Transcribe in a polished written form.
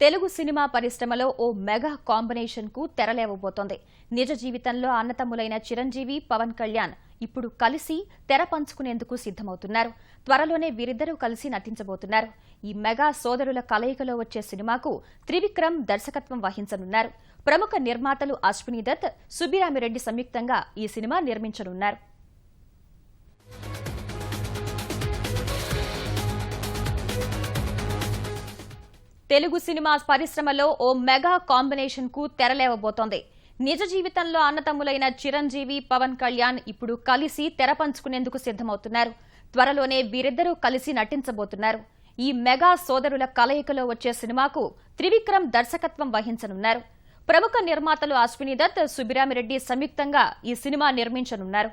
Telugu cinema పరిశ్రమలో ఓ mega combination కు తెరలేవబోతోంది. నిజ జీవితంలో అన్నతమ్ములైన చిరంజీవి, పవన్ కళ్యాణ్ ఇప్పుడు కలిసి తెర పంచుకునేందుకు సిద్ధమవుతున్నారు. త్వరలోనే వీరిద్దరూ కలిసి నటించబోతున్నారు. ఈ మెగా సోదరుల కలయికలో వచ్చే సినిమాకు త్రివిక్రమ్ దర్శకత్వం వహించనున్నారు. ప్రముఖ నిర్మాతలు అశ్విని దత్, సుబ్బిరామిరెడ్డి సంయుక్తంగా ఈ సినిమా నిర్మించనున్నారు. తెలుగు సినిమా పరిశ్రమలో ఓ మెగా కాంబినేషన్ కు తెరలేవబోతోంది. నిజ జీవితంలో అన్నతమ్ములైన చిరంజీవి, పవన్ కళ్యాణ్ ఇప్పుడు కలిసి తెర పంచుకునేందుకు సిద్ధమవుతున్నారు. త్వరలోనే వీరిద్దరూ కలిసి నటించబోతున్నారు. ఈ మెగా సోదరుల కలయికలో వచ్చే సినిమాకు త్రివిక్రమ్ దర్శకత్వం వహించనున్నారు. ప్రముఖ నిర్మాతలు అశ్విని దత్, సుబ్బిరామిరెడ్డి సంయుక్తంగా ఈ సినిమా నిర్మించనున్నారు.